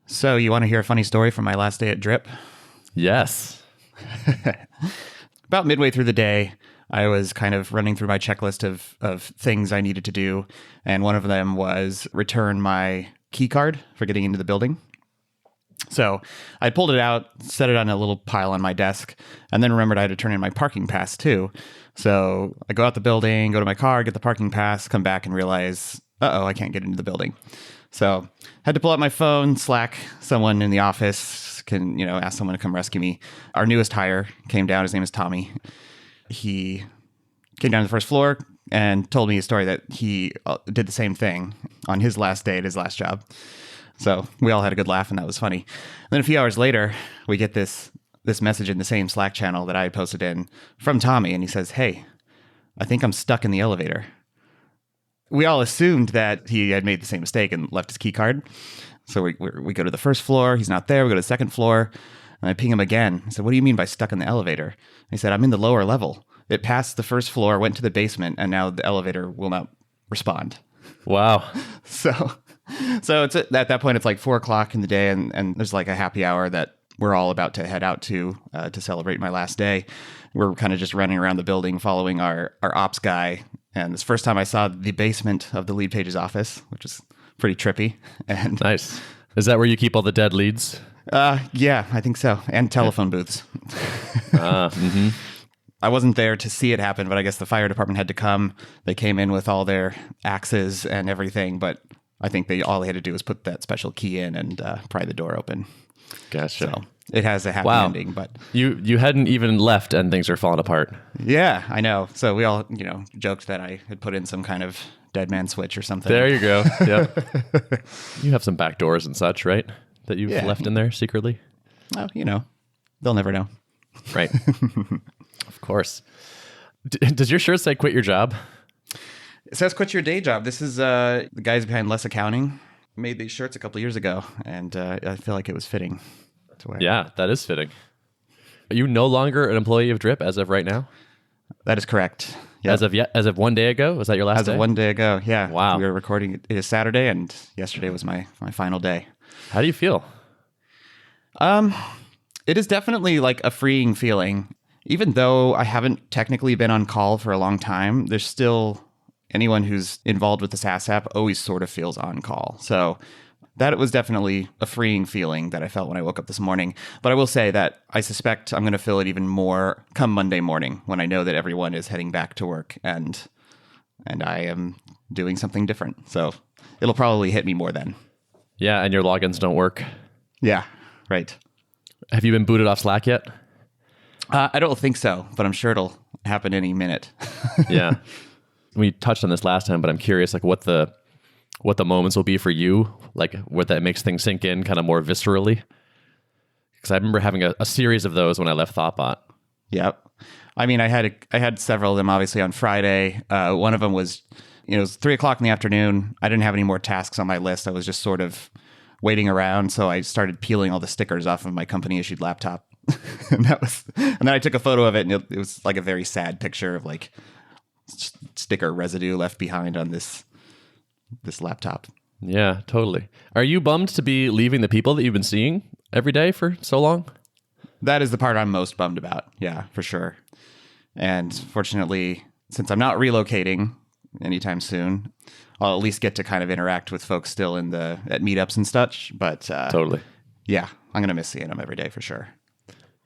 So you want to hear a funny story from my last day at Drip? Yes. About midway through the day, I was kind of running through my checklist of things I needed to do. And one of them was return my key card for getting into the building. So I pulled it out, set it on a little pile on my desk, and then remembered I had to turn in my parking pass too. So I go out the building, go to my car, get the parking pass, come back and realize, I can't get into the building. So had to pull out my phone, Slack someone in the office, ask someone to come rescue me. Our newest hire came down. His name is Tommy. He came down to the first floor and told me a story that he did the same thing on his last day at his last job. So we all had a good laugh, and that was funny. And then a few hours later, we get this message in the same Slack channel that I had posted in from Tommy, and he says, "Hey, I think I'm stuck in the elevator." We all assumed that he had made the same mistake and left his key card. So we go to the first floor. He's not there. We go to the second floor, and I ping him again. I said, "What do you mean by stuck in the elevator?" And he said, "I'm in the lower level. It passed the first floor, went to the basement, and now the elevator will not respond." Wow. So it's at that point, it's like 4:00 in the day, and there's like a happy hour that we're all about to head out to celebrate my last day. We're kind of just running around the building following our ops guy. And it's the first time I saw the basement of the lead page's office, which is pretty trippy. And Nice. Is that where you keep all the dead leads? Yeah, I think so. And telephone booths. Mm-hmm. I wasn't there to see it happen, but I guess the fire department had to come. They came in with all their axes and everything, but I think all they had to do was put that special key in and pry the door open. Gotcha. So it has a happy ending, but you hadn't even left and things are falling apart. Yeah, I know. So we all, joked that I had put in some kind of dead man switch or something. There you go. Yep. You have some back doors and such, right? That you've left in there secretly? Oh, they'll never know. Right. Of course. Does your shirt say quit your job? It says quit your day job. This is the guys behind Less Accounting made these shirts a couple years ago, and I feel like it was fitting to wear. Yeah, that is fitting. Are you no longer an employee of Drip as of right now? That is correct. Yep. As of 1 day ago? Was that your last day? As of 1 day ago, yeah. Wow. We were recording it is Saturday, and yesterday was my final day. How do you feel? It is definitely like a freeing feeling. Even though I haven't technically been on call for a long time, there's still anyone who's involved with the SaaS app always sort of feels on call. So that was definitely a freeing feeling that I felt when I woke up this morning. But I will say that I suspect I'm going to feel it even more come Monday morning when I know that everyone is heading back to work and I am doing something different. So it'll probably hit me more then. Yeah, and your logins don't work. Yeah, right. Have you been booted off Slack yet? I don't think so, but I'm sure it'll happen any minute. Yeah. We touched on this last time, but I'm curious, like what the moments will be for you, like what that makes things sink in kind of more viscerally. Because I remember having a series of those when I left Thoughtbot. Yep. I mean, I had several of them obviously on Friday. One of them was, it was 3:00 in the afternoon. I didn't have any more tasks on my list. I was just sort of waiting around. So I started peeling all the stickers off of my company issued laptop. and then I took a photo of it, and it was like a very sad picture of like sticker residue left behind on this laptop. Yeah, totally. Are you bummed to be leaving the people that you've been seeing every day for so long? That is the part I'm most bummed about. Yeah, for sure. And fortunately, since I'm not relocating anytime soon, I'll at least get to kind of interact with folks still at meetups and such. But Totally. Yeah, I'm going to miss seeing them every day for sure.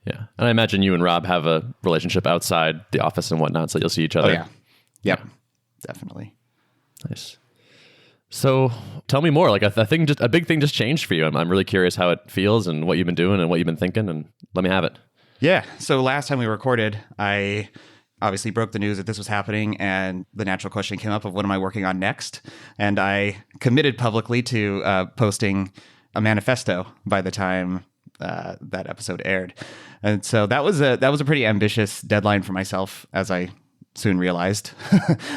Yeah. And I imagine you and Rob have a relationship outside the office and whatnot, so you'll see each other. Oh, yeah. Yep. Definitely. Nice. So tell me more. Like a big thing just changed for you. I'm really curious how it feels and what you've been doing and what you've been thinking, and let me have it. Yeah. So last time we recorded, I obviously broke the news that this was happening, and the natural question came up of what am I working on next? And I committed publicly to posting a manifesto by the time that episode aired. And so that was a pretty ambitious deadline for myself, as I soon realized.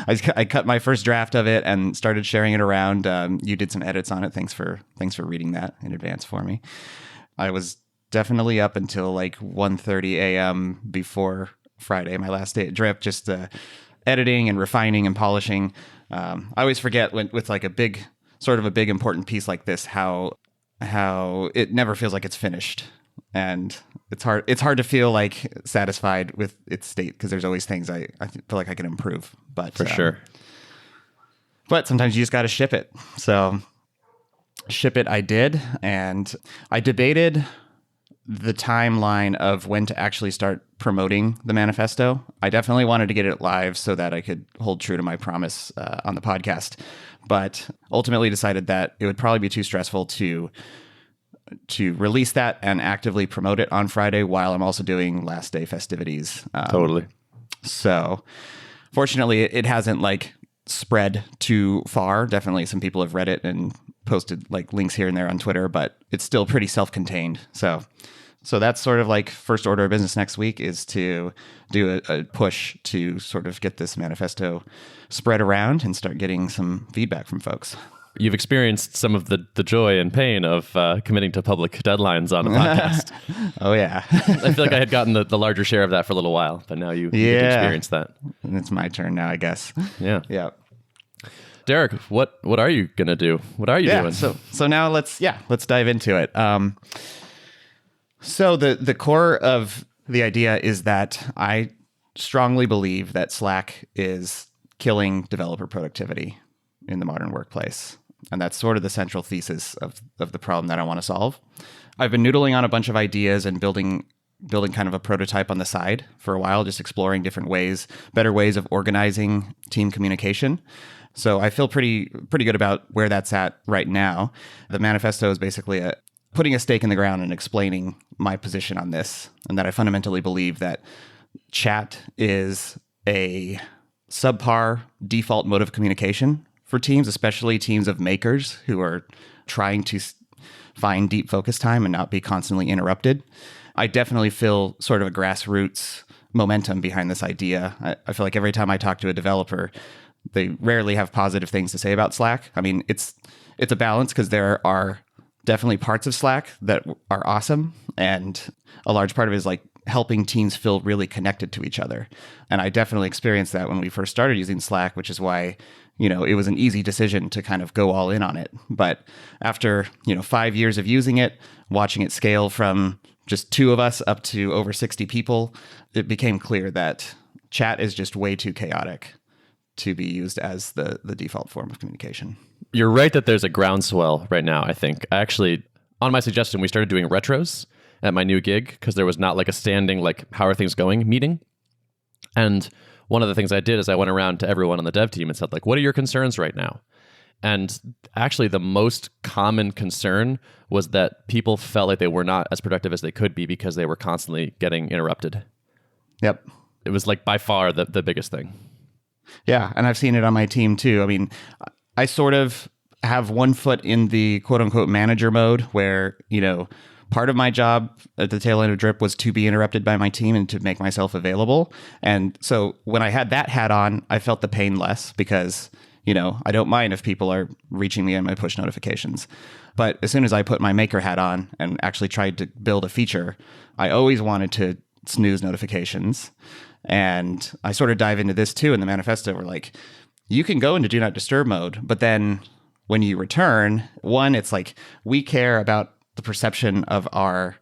I cut my first draft of it and started sharing it around. You did some edits on it. Thanks for reading that in advance for me. I was definitely up until like 1:30 a.m. before Friday, my last day at Drip, just editing and refining and polishing. I always forget with like a big important piece like this, how how it never feels like it's finished. And it's hard to feel like satisfied with its state because there's always things I feel like I can improve. But For sure. But sometimes you just got to ship it. So ship it I did. And I debated the timeline of when to actually start promoting the manifesto. I definitely wanted to get it live so that I could hold true to my promise on the podcast. But ultimately decided that it would probably be too stressful to release that and actively promote it on Friday while I'm also doing last day festivities. Totally. So fortunately, it hasn't like spread too far. Definitely some people have read it and posted like links here and there on Twitter, but it's still pretty self-contained. So that's sort of like first order of business next week is to do a push to sort of get this manifesto spread around and start getting some feedback from folks. You've experienced some of the joy and pain of committing to public deadlines on a podcast. Oh, yeah. I feel like I had gotten the larger share of that for a little while, but now you get to experience that. And it's my turn now, I guess. Yeah. Yeah. Derrick, what are you going to do? What are you doing? So now let's dive into it. So the core of the idea is that I strongly believe that Slack is killing developer productivity in the modern workplace. And that's sort of the central thesis of the problem that I want to solve. I've been noodling on a bunch of ideas and building kind of a prototype on the side for a while, just exploring different ways, better ways of organizing team communication. So I feel pretty good about where that's at right now. The manifesto is basically putting a stake in the ground and explaining my position on this, and that I fundamentally believe that chat is a subpar default mode of communication for teams, especially teams of makers who are trying to find deep focus time and not be constantly interrupted. I definitely feel sort of a grassroots momentum behind this idea. I feel like every time I talk to a developer, they rarely have positive things to say about Slack. I mean, it's a balance because there are definitely parts of Slack that are awesome. And a large part of it is like helping teams feel really connected to each other. And I definitely experienced that when we first started using Slack, which is why, it was an easy decision to kind of go all in on it. But after, 5 years of using it, watching it scale from just 2 of us up to over 60 people, it became clear that chat is just way too chaotic to be used as the default form of communication. You're right that there's a groundswell right now, I think. Actually, on my suggestion, we started doing retros at my new gig because there was not like a standing, like, how are things going meeting. And one of the things I did is I went around to everyone on the dev team and said, like, what are your concerns right now? And actually, the most common concern was that people felt like they were not as productive as they could be because they were constantly getting interrupted. Yep. It was like by far the biggest thing. Yeah. And I've seen it on my team too. I mean, I sort of have one foot in the quote unquote manager mode where, part of my job at the tail end of Drip was to be interrupted by my team and to make myself available. And so when I had that hat on, I felt the pain less because, I don't mind if people are reaching me in my push notifications. But as soon as I put my maker hat on and actually tried to build a feature, I always wanted to snooze notifications. And I sort of dive into this too in the manifesto. We're like, you can go into do not disturb mode, but then when you return, one, it's like we care about the perception of our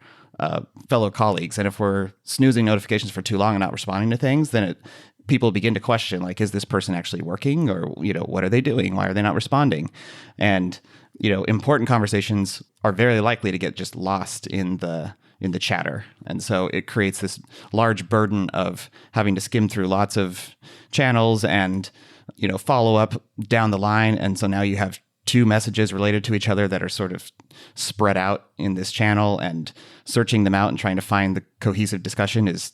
fellow colleagues. And if we're snoozing notifications for too long and not responding to things, then people begin to question, like, is this person actually working? Or, what are they doing? Why are they not responding? And, important conversations are very likely to get just lost in the chatter. And so it creates this large burden of having to skim through lots of channels and, follow up down the line. And so now you have 2 messages related to each other that are sort of spread out in this channel, and searching them out and trying to find the cohesive discussion is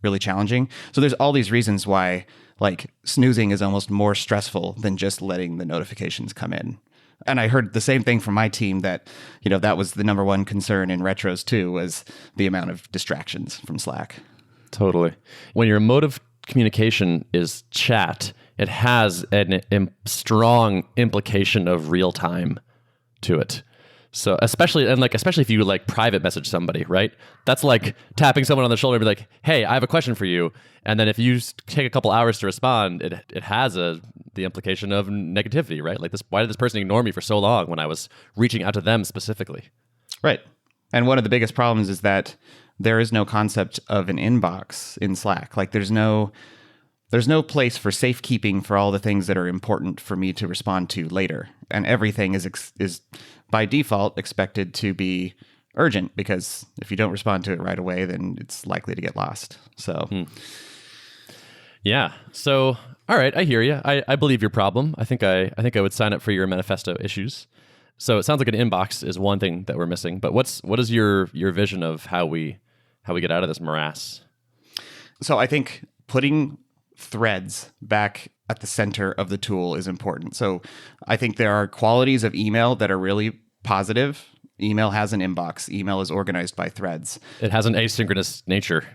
really challenging. So there's all these reasons why, like, snoozing is almost more stressful than just letting the notifications come in. And I heard the same thing from my team that, that was the number one concern in retros too, was the amount of distractions from Slack. Totally. When your mode of communication is chat, it has a strong implication of real time to it. So especially if you like private message somebody, right? That's like tapping someone on the shoulder and be like, "Hey, I have a question for you." And then if you take a couple hours to respond, it has the implication of negativity, right? Like this, why did this person ignore me for so long when I was reaching out to them specifically? Right. And one of the biggest problems is that there is no concept of an inbox in Slack. Like there's no place for safekeeping for all the things that are important for me to respond to later. And everything is by default expected to be urgent, because if you don't respond to it right away, then it's likely to get lost. So, Yeah. So, all right, I hear you. I believe your problem. I think I would sign up for your manifesto issues. So it sounds like an inbox is one thing that we're missing. But what is your vision of how we get out of this morass? So I think putting threads back at the center of the tool is important. So I think there are qualities of email that are really positive. Email has an inbox. Email is organized by threads. It has an asynchronous nature.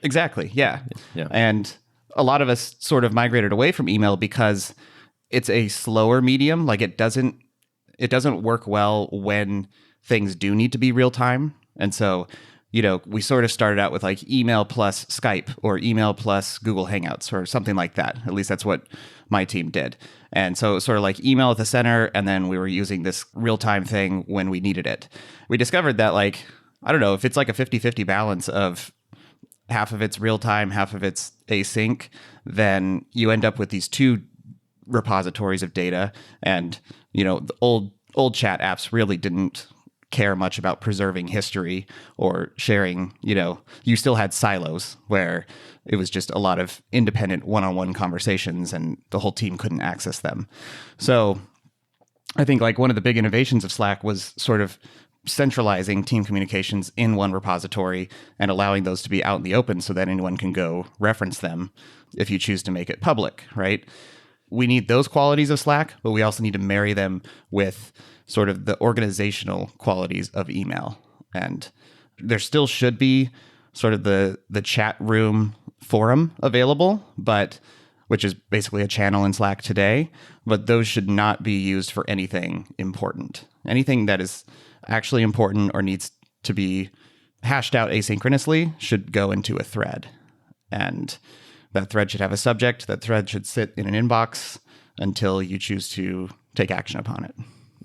Exactly. Yeah. Yeah. And a lot of us sort of migrated away from email because it's a slower medium. Like it doesn't work well when things do need to be real time. And so, we sort of started out with like email plus Skype or email plus Google Hangouts or something like that. At least that's what my team did. And so it was sort of like email at the center, and then we were using this real-time thing when we needed it. We discovered that, like, I don't know, if it's like a 50-50 balance of half of it's real-time, half of it's async, then you end up with these two repositories of data. And, the old chat apps really didn't care much about preserving history or sharing. You still had silos where it was just a lot of independent one-on-one conversations and the whole team couldn't access them. So I think like one of the big innovations of Slack was sort of centralizing team communications in one repository and allowing those to be out in the open so that anyone can go reference them if you choose to make it public, right? We need those qualities of Slack, but we also need to marry them with sort of the organizational qualities of email. And there still should be sort of the chat room forum available, which is basically a channel in Slack today, but those should not be used for anything important. Anything that is actually important or needs to be hashed out asynchronously should go into a thread. And that thread should have a subject. That thread should sit in an inbox until you choose to take action upon it.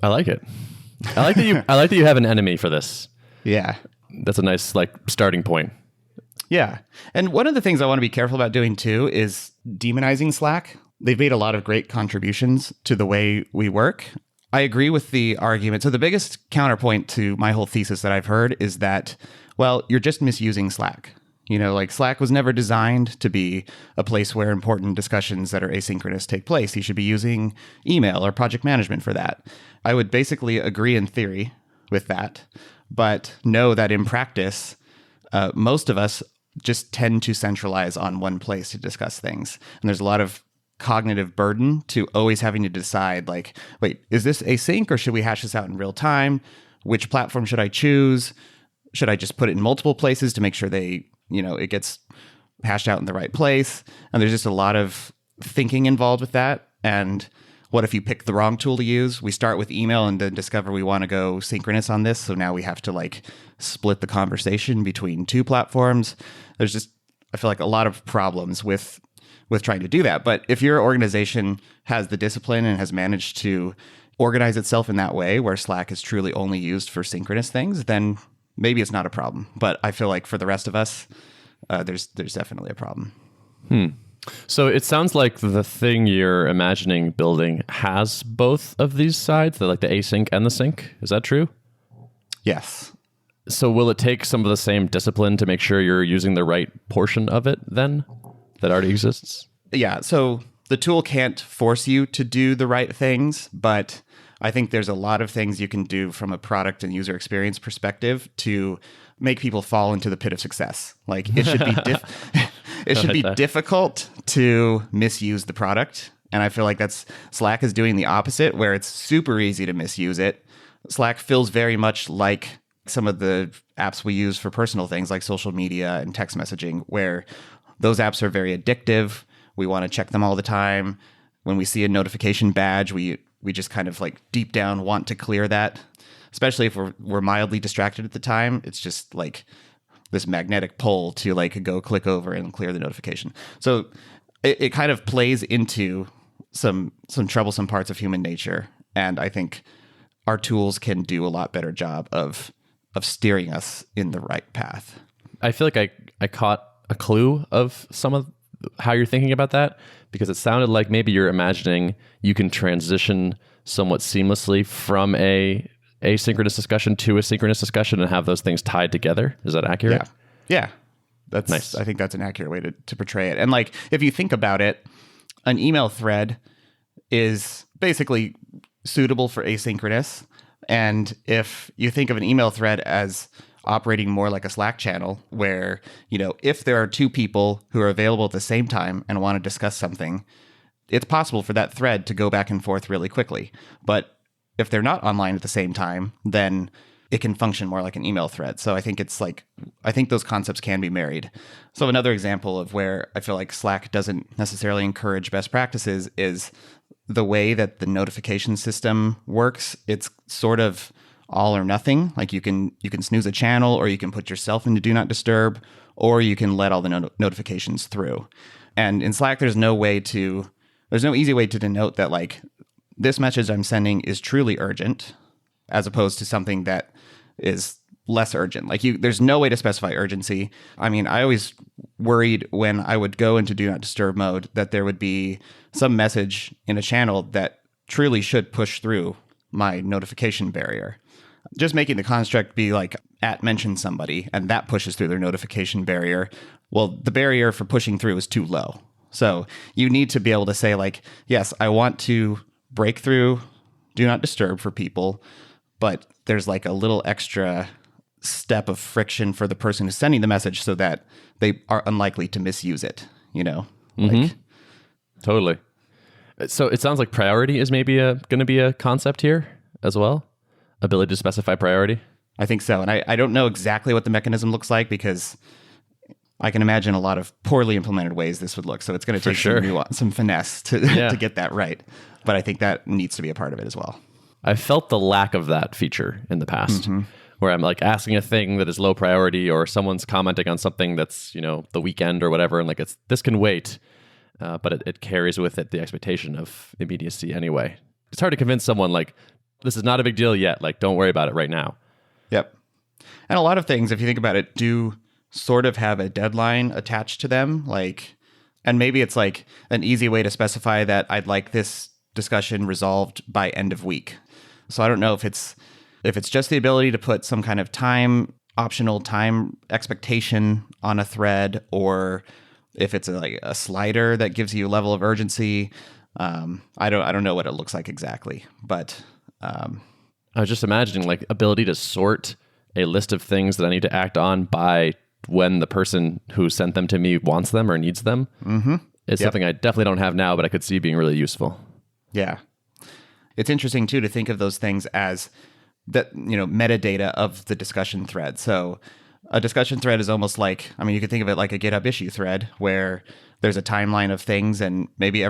I like it. I like that you have an enemy for this. Yeah. That's a nice starting point. Yeah. And one of the things I want to be careful about doing too is demonizing Slack. They've made a lot of great contributions to the way we work. I agree with the argument. So the biggest counterpoint to my whole thesis that I've heard is that, well, you're just misusing Slack. Slack was never designed to be a place where important discussions that are asynchronous take place. You should be using email or project management for that. I would basically agree in theory with that, but know that in practice, most of us just tend to centralize on one place to discuss things. And there's a lot of cognitive burden to always having to decide, like, wait, is this async or should we hash this out in real time? Which platform should I choose? Should I just put it in multiple places to make sure it gets hashed out in the right place? And there's just a lot of thinking involved with that. And what if you pick the wrong tool to use? We start with email and then discover we want to go synchronous on this. So now we have to split the conversation between two platforms. There's just, I feel like, a lot of problems with trying to do that. But if your organization has the discipline and has managed to organize itself in that way, where Slack is truly only used for synchronous things, then maybe it's not a problem. But I feel like for the rest of us, there's definitely a problem. So it sounds like the thing you're imagining building has both of these sides, the async and the sync. Is that true? Yes. So will it take some of the same discipline to make sure you're using the right portion of it then that already exists? Yeah. So the tool can't force you to do the right things, but I think there's a lot of things you can do from a product and user experience perspective to make people fall into the pit of success. Like it should be difficult to misuse the product. And I feel like Slack is doing the opposite, where it's super easy to misuse it. Slack feels very much like some of the apps we use for personal things like social media and text messaging, where those apps are very addictive. We want to check them all the time. When we see a notification badge, we just kind of deep down want to clear that. especially if we're mildly distracted at the time, it's just like this magnetic pull to like go click over and clear the notification. So it kind of plays into some troublesome parts of human nature. And I think our tools can do a lot better job of steering us in the right path. I feel like I caught a clue of some of how you're thinking about that, because it sounded like maybe you're imagining you can transition somewhat seamlessly from a asynchronous discussion to a synchronous discussion and have those things tied together. Is that accurate? Yeah. That's nice. I think that's an accurate way to portray it. And like, if you think about it, an email thread is basically suitable for asynchronous. And if you think of an email thread as operating more like a Slack channel where, if there are two people who are available at the same time and want to discuss something, it's possible for that thread to go back and forth really quickly. But if they're not online at the same time, then it can function more like an email thread. So I think those concepts can be married. So another example of where I feel like Slack doesn't necessarily encourage best practices is the way that the notification system works. It's sort of all or nothing. Like you can snooze a channel, or you can put yourself into do not disturb, or you can let all the notifications through. And in Slack, there's no easy way to denote that like this message I'm sending is truly urgent as opposed to something that is less urgent. Like there's no way to specify urgency. I mean, I always worried when I would go into do not disturb mode that there would be some message in a channel that truly should push through my notification barrier. Just making the construct be like @mention somebody and that pushes through their notification barrier. Well, the barrier for pushing through is too low. So you need to be able to say like, yes, I want to break through do not disturb for people, but there's like a little extra step of friction for the person who's sending the message so that they are unlikely to misuse it, Like, Totally. So it sounds like priority is maybe going to be a concept here as well. Ability to specify priority. I think so. And I don't know exactly what the mechanism looks like because I can imagine a lot of poorly implemented ways this would look. So it's going to take some nuance, some finesse to get that right. But I think that needs to be a part of it as well. I felt the lack of that feature in the past, where I'm like asking a thing that is low priority, or someone's commenting on something that's, the weekend or whatever. And like, this can wait. But it carries with it the expectation of immediacy anyway. It's hard to convince someone like, this is not a big deal yet. Like, don't worry about it right now. Yep. And a lot of things, if you think about it, do sort of have a deadline attached to them. Like, and maybe it's like an easy way to specify that I'd like this discussion resolved by end of week. So I don't know if it's just the ability to put some kind of optional time expectation on a thread, or if it's like a slider that gives you a level of urgency. I don't know what it looks like exactly, but I was just imagining like ability to sort a list of things that I need to act on by when the person who sent them to me wants them or needs them. It's something I definitely don't have now, but I could see being really useful. Yeah. It's interesting too to think of those things as that, metadata of the discussion thread. So a discussion thread is almost like, you could think of it like a GitHub issue thread where there's a timeline of things, and maybe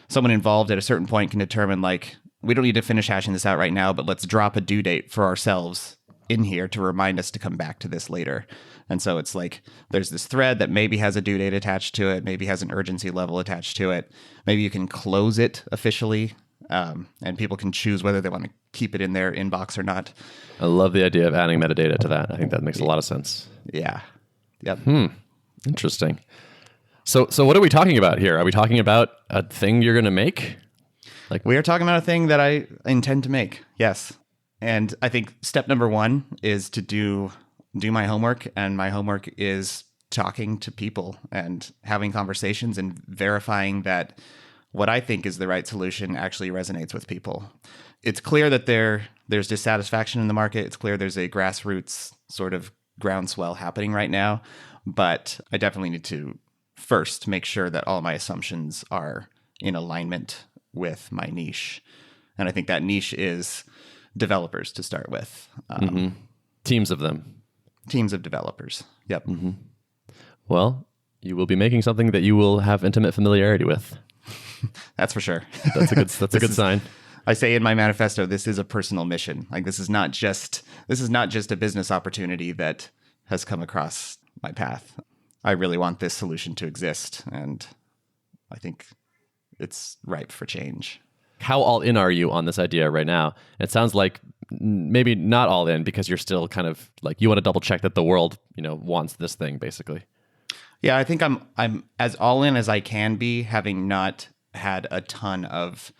someone involved at a certain point can determine like, we don't need to finish hashing this out right now, but let's drop a due date for ourselves in here to remind us to come back to this later. And so it's like, there's this thread that maybe has a due date attached to it, maybe has an urgency level attached to it. Maybe you can close it officially, and people can choose whether they want to keep it in their inbox or not. I love the idea of adding metadata to that. I think that makes a lot of sense. Yeah. Yep. Interesting. So what are we talking about here? Are we talking about a thing you're going to make? Like, we are talking about a thing that I intend to make. Yes. And I think step number one is to do my homework. And my homework is talking to people and having conversations and verifying that what I think is the right solution actually resonates with people. It's clear that there's dissatisfaction in the market. It's clear there's a grassroots sort of groundswell happening right now. But I definitely need to first make sure that all my assumptions are in alignment with my niche. And I think that niche is developers to start with. Teams of them. Teams of developers. Yep. Well, you will be making something that you will have intimate familiarity with. That's for sure. That's a good sign. I say in my manifesto, this is a personal mission. Like this is not just a business opportunity that has come across my path. I really want this solution to exist, and I think it's ripe for change. How all in are you on this idea right now? It sounds like maybe not all in because you're still kind of like you want to double check that the world, wants this thing basically. Yeah, I think I'm as all in as I can be, having not had a ton of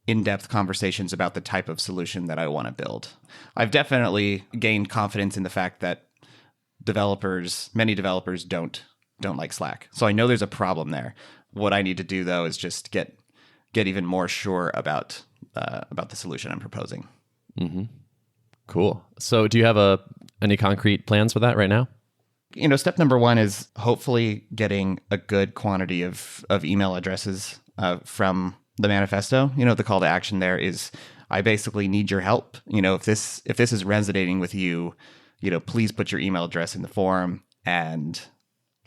in-depth conversations about the type of solution that I want to build. I've definitely gained confidence in the fact that many developers don't like Slack. So I know there's a problem there. What I need to do though is just get even more sure about the solution I'm proposing. Mm-hmm. Cool. So do you have any concrete plans for that right now? Step number one is hopefully getting a good quantity of email addresses from the manifesto. The call to action there is, I basically need your help. If this is resonating with you, please put your email address in the form and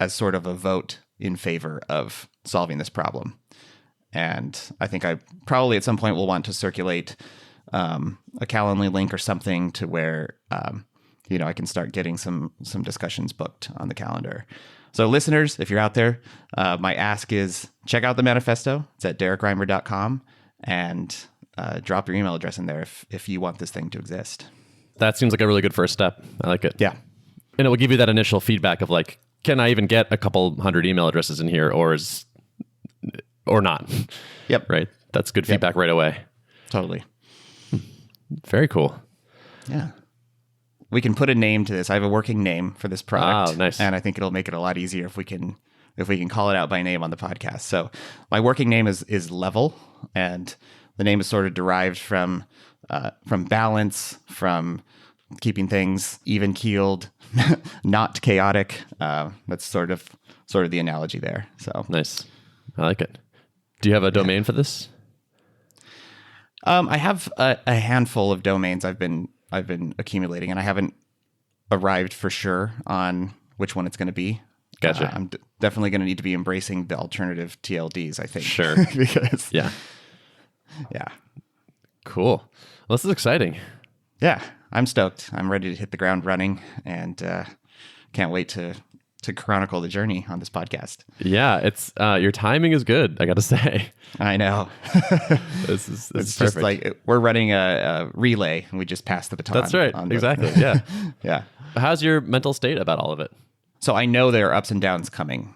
as sort of a vote in favor of solving this problem. And I think I probably at some point will want to circulate a Calendly link or something to where I can start getting some discussions booked on the calendar. So listeners, if you're out there, my ask is check out the manifesto. It's at derrickreimer.com and drop your email address in there if you want this thing to exist. That seems like a really good first step. I like it. Yeah. And it will give you that initial feedback of like, can I even get a couple hundred email addresses in here or not? Yep. Right. That's good feedback right away. Totally. Very cool. Yeah. We can put a name to this. I have a working name for this product. Oh, nice. And I think it'll make it a lot easier if we can call it out by name on the podcast. So my working name is Level, and the name is sort of derived from balance, from keeping things even keeled, not chaotic. That's sort of the analogy there. So nice. I like it. Do you have a domain for this? I have a handful of domains I've been accumulating, and I haven't arrived for sure on which one it's going to be. Gotcha. I'm definitely going to need to be embracing the alternative TLDs, I think. Sure. because yeah. Cool. Well, this is exciting. Yeah, I'm stoked. I'm ready to hit the ground running, and can't wait to chronicle the journey on this podcast. Yeah, it's your timing is good, I got to say. I know. This is it's perfect. just like we're running a relay, and we just passed the baton. That's right. Exactly. Yeah. Yeah. How's your mental state about all of it? So I know there are ups and downs coming.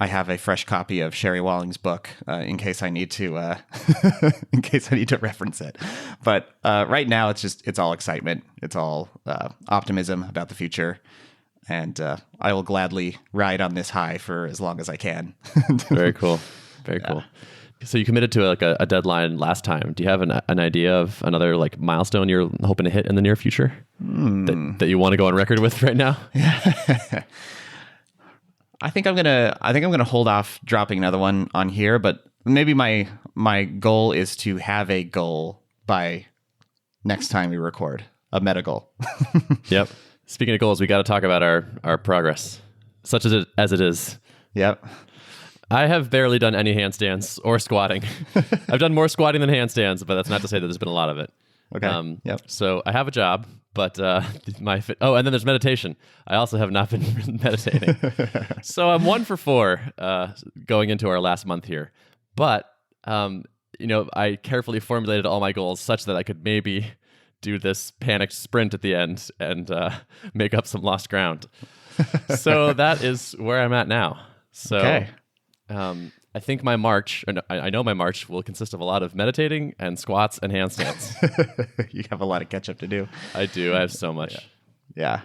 I have a fresh copy of Sherry Walling's book in case I need to reference it. But right now, it's all excitement. It's all optimism about the future. And I will gladly ride on this high for as long as I can. Very cool. Very cool. So you committed to a deadline last time. Do you have an idea of another milestone you're hoping to hit in the near future that you want to go on record with right now? I think I'm gonna hold off dropping another one on here, but maybe my goal is to have a goal by next time we record, a meta goal. Yep. Speaking of goals, we got to talk about our progress, such as it is. Yep. I have barely done any handstands or squatting. I've done more squatting than handstands, but that's not to say that there's been a lot of it. Okay. Yep. So I have a job, but and then there's meditation. I also have not been meditating. So I'm 1 for 4 going into our last month here. But I carefully formulated all my goals such that I could maybe do this panicked sprint at the end and make up some lost ground. So that is where I'm at now. So okay. I think my march, I know my march will consist of a lot of meditating and squats and handstands. You have a lot of catch up to do. I do. I have so much. Yeah.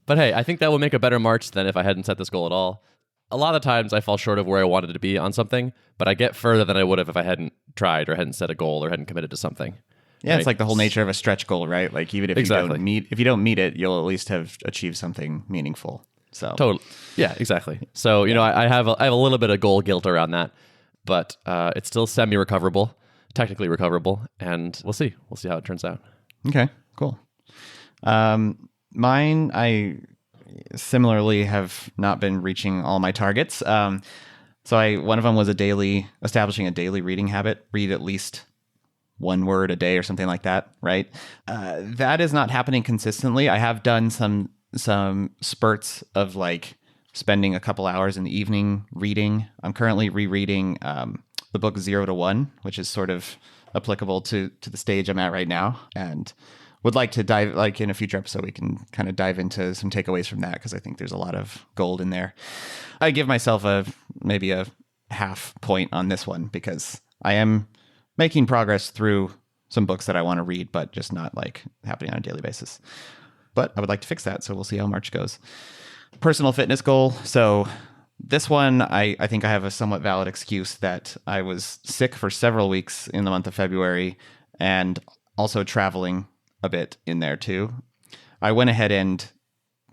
But hey, I think that will make a better march than if I hadn't set this goal at all. A lot of times I fall short of where I wanted to be on something, but I get further than I would have if I hadn't tried or hadn't set a goal or hadn't committed to something. Yeah, right? It's like the whole nature of a stretch goal, right? Like even if you don't meet it, you'll at least have achieved something meaningful. So totally, yeah, exactly. So I have a little bit of goal guilt around that, but it's still semi-recoverable, technically recoverable, and we'll see how it turns out. Okay, cool. Mine, I similarly have not been reaching all my targets. So one of them was establishing a daily reading habit. Read at least one word a day or something like that, right? That is not happening consistently. I have done some spurts of like spending a couple hours in the evening reading. I'm currently rereading the book 0 to 1, which is sort of applicable to the stage I'm at right now, and would like to dive, like in a future episode, we can kind of dive into some takeaways from that, because I think there's a lot of gold in there. I give myself maybe a half point on this one, because I am making progress through some books that I want to read, but just not like happening on a daily basis. But I would like to fix that, so we'll see how March goes. Personal fitness goal. So this one, I think I have a somewhat valid excuse that I was sick for several weeks in the month of February, and also traveling a bit in there too. I went ahead and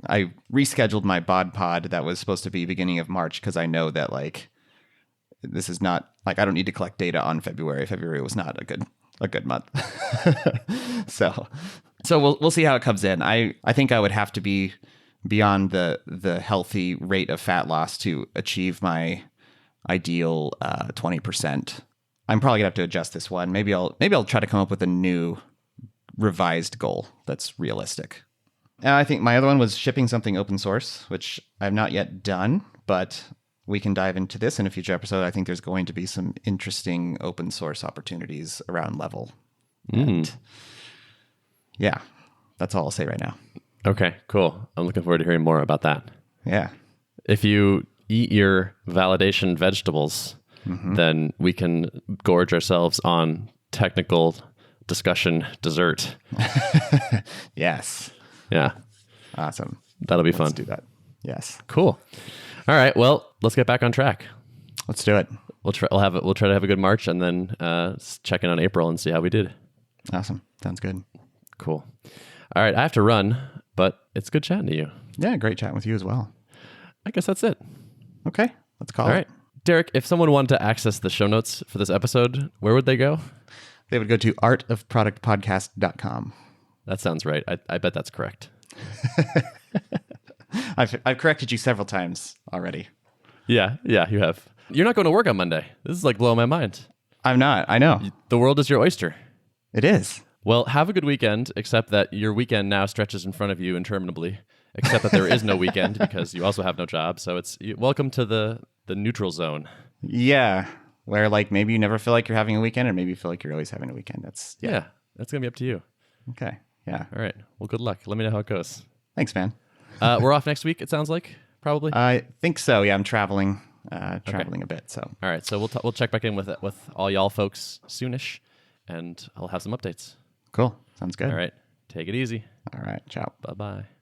I rescheduled my bod pod that was supposed to be beginning of March, because I know that like this is not like, I don't need to collect data on February. February was not a good month. So we'll see how it comes in. I think I would have to be beyond the healthy rate of fat loss to achieve my ideal 20%. I'm probably gonna have to adjust this one. Maybe I'll try to come up with a new revised goal that's realistic. And I think my other one was shipping something open source, which I've not yet done, but we can dive into this in a future episode. I think there's going to be some interesting open source opportunities around Level. And yeah, that's all I'll say right now. Okay, cool. I'm looking forward to hearing more about that. Yeah. If you eat your validation vegetables, then we can gorge ourselves on technical discussion dessert. Yes. Yeah. Awesome. That'll be fun. Let's do that. Yes. Cool. All right. Well, let's get back on track. Let's do it. We'll try to have a good March, and then check in on April and see how we did. Awesome. Sounds good. Cool. All right. I have to run, but it's good chatting to you. Yeah. Great chatting with you as well. I guess that's it. Okay. Let's call All it. right. Derrick, if someone wanted to access the show notes for this episode, where would they go? They would go to artofproductpodcast.com. That sounds right. I bet that's correct. I've corrected you several times already. Yeah, you have. You're not going to work on Monday. This is like blowing my mind. I'm not. I know. The world is your oyster. It is. Well, have a good weekend, except that your weekend now stretches in front of you interminably, except that there is no weekend because you also have no job. So welcome to the neutral zone. Yeah. Where like maybe you never feel like you're having a weekend, or maybe you feel like you're always having a weekend. That's going to be up to you. Okay. Yeah. All right. Well, good luck. Let me know how it goes. Thanks, man. We're off next week, it sounds like, probably. I think so. Yeah, I'm traveling a bit. So all right. So we'll check back in with all y'all folks soonish, and I'll have some updates. Cool. Sounds good. All right. Take it easy. All right. Ciao. Bye-bye.